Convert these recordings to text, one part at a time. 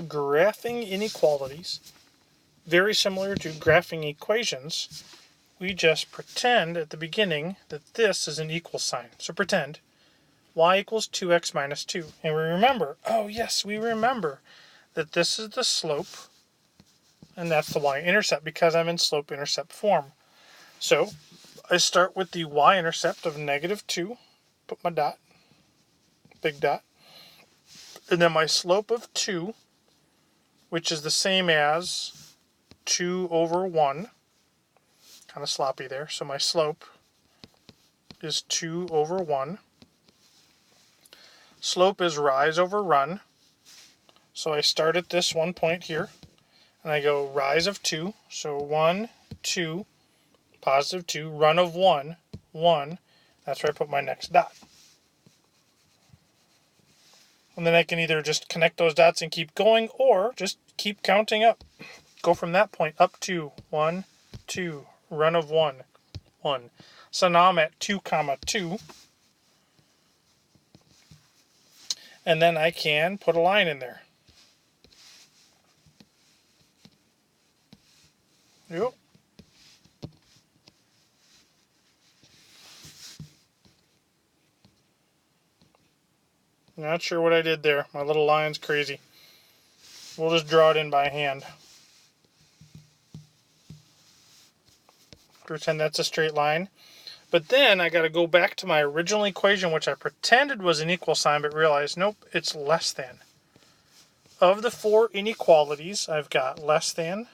graphing inequalities, very similar to graphing equations, we just pretend at the beginning that this is an equal sign. So pretend y equals 2x minus 2. And we remember, oh yes, we remember that this is the slope and that's the y-intercept because I'm in slope-intercept form. So I start with the y-intercept of negative 2, put my dot, big dot, and then my slope of 2, which is the same as 2 over 1, kind of sloppy there, so my slope is 2 over 1. Slope is rise over run, so I start at this one point here, and I go rise of 2, so 1, 2, positive 2, run of 1, 1, that's where I put my next dot. And then I can either just connect those dots and keep going, or just keep counting up. Go from that point up to 1, 2, run of 1, 1. So now I'm at 2, 2. And then I can put a line in there. Yep. Not sure what I did there. My little line's crazy. We'll just draw it in by hand. Pretend that's a straight line. But then I got to go back to my original equation, which I pretended was an equal sign, but realized, nope, it's less than. Of the 4 inequalities, I've got less than,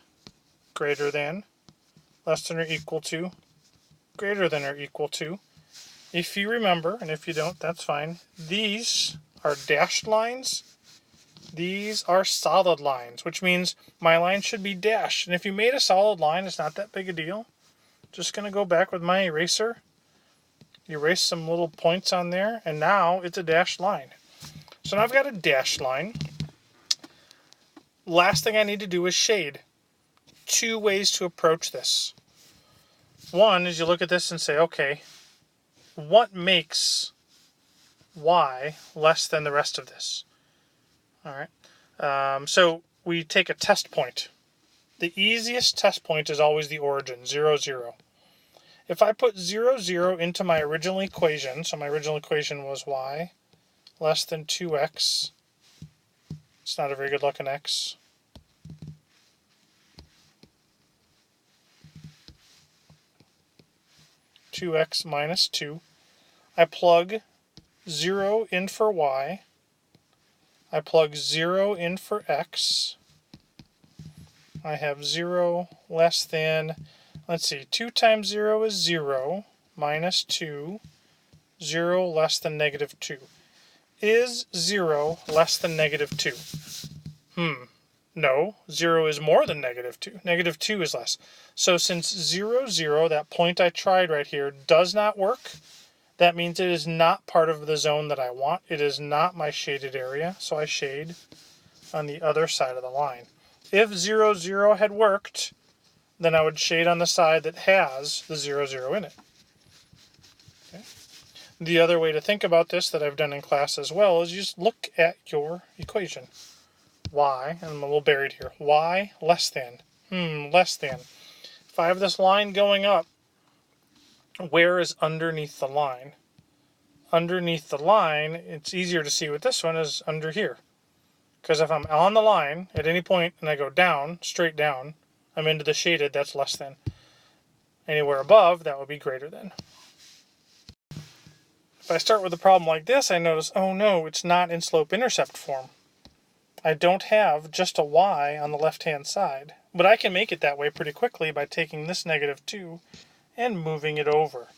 greater than, less than or equal to, greater than or equal to. If you remember, and if you don't, that's fine, these are dashed lines. These are solid lines, which means my line should be dashed. And if you made a solid line, it's not that big a deal. Just going to go back with my eraser, erase some little points on there, and now it's a dashed line. So now I've got a dashed line. Last thing I need to do is shade. 2 ways to approach this. One is you look at this and say, okay, what makes y less than the rest of this? All right. So we take a test point. The easiest test point is always the origin, 0, 0. If I put 0, 0 into my original equation, so my original equation was y less than 2x. It's not a very good looking x. (2x minus 2). I plug 0 in for y. I plug 0 in for x. I have 0 less than, let's see, 2 times 0 is 0, minus 2, 0 less than negative 2. Is 0 less than negative 2? No, 0 is more than negative 2. Negative 2 is less. So since 0, 0, that point I tried right here, does not work, that means it is not part of the zone that I want. It is not my shaded area, so I shade on the other side of the line. If 0, 0 had worked, then I would shade on the side that has the 0, 0 in it. Okay. The other way to think about this that I've done in class as well is you just look at your equation. Y, and I'm a little buried here, y less than, less than. If I have this line going up, where is underneath the line? Underneath the line, it's easier to see with this one, is under here. Because if I'm on the line at any point and I go down, straight down, I'm into the shaded, that's less than. Anywhere above, that would be greater than. If I start with a problem like this, I notice, oh no, it's not in slope-intercept form. I don't have just a y on the left-hand side. But I can make it that way pretty quickly by taking this negative 2 and moving it over.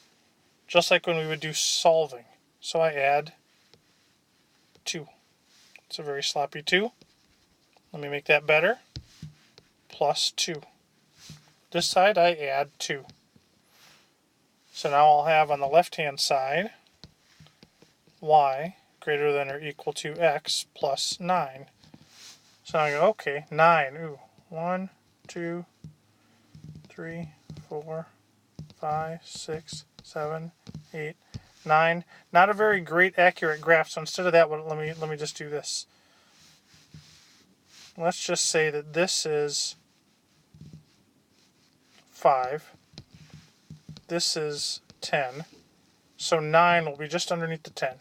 Just like when we would do solving. So I add 2. It's a very sloppy 2. Let me make that better. Plus 2. This side I add 2. So now I'll have on the left-hand side y greater than or equal to x plus 9. So I go, okay, 9. Ooh, 1, 2, 3, 4, 5, 6, 7, 8, 9. Not a very great accurate graph, so instead of that, let me just do this. let's just say that this is 5. This is 10. So 9 will be just underneath the 10.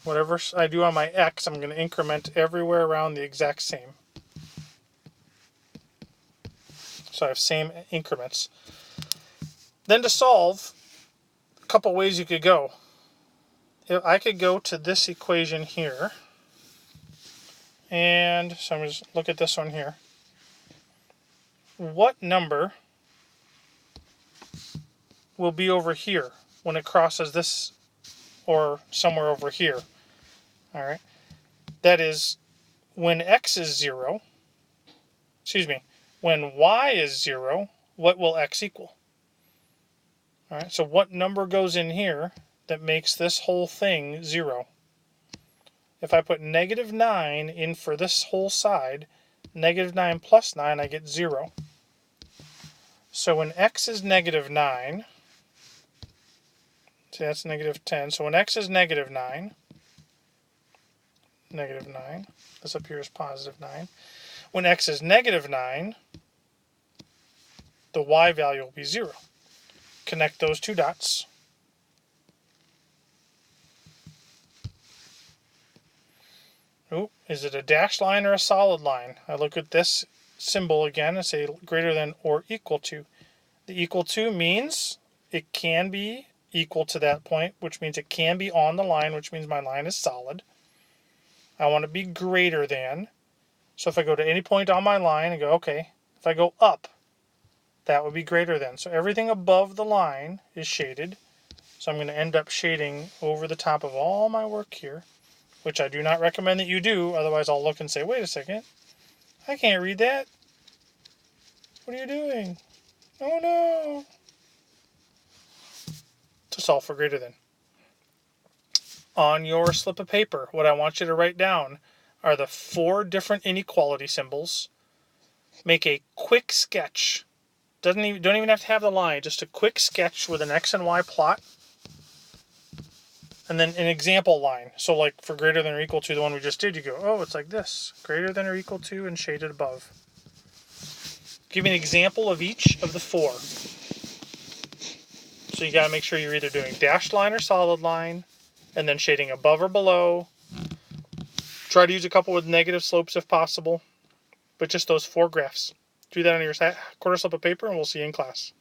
Whatever I do on my x, I'm going to increment everywhere around the exact same. So I have same increments. Then to solve, a couple ways you could go. I could go to this equation here. And so I'm going to look at this one here. What number will be over here when it crosses this or somewhere over here? All right. That is when x is 0, when y is 0, what will x equal? All right, so what number goes in here that makes this whole thing 0? If I put negative 9 in for this whole side, negative 9 plus 9, I get 0. So when x is negative 9, see that's negative 10, so when x is negative 9, this up here is positive 9. When x is negative 9, the y value will be 0. Connect those two dots. Oh, is it a dashed line or a solid line? I look at this symbol again and say greater than or equal to. The equal to means it can be equal to that point, which means it can be on the line, which means my line is solid. I want to be greater than. So if I go to any point on my line and go, okay, if I go up, that would be greater than. So everything above the line is shaded. So I'm going to end up shading over the top of all my work here, which I do not recommend that you do. Otherwise I'll look and say, wait a second, I can't read that. What are you doing? Oh no. To solve for greater than. On your slip of paper, what I want you to write down are the 4 different inequality symbols. Make a quick sketch. Don't even have to have the line, just a quick sketch with an x and y plot. And then an example line. So like for greater than or equal to the one we just did, you go, oh, it's like this. Greater than or equal to and shaded above. Give me an example of each of the 4. So you got to make sure you're either doing dashed line or solid line, and then shading above or below. Try to use a couple with negative slopes if possible, but just those 4 graphs. Do that on your quarter slip of paper, and we'll see you in class.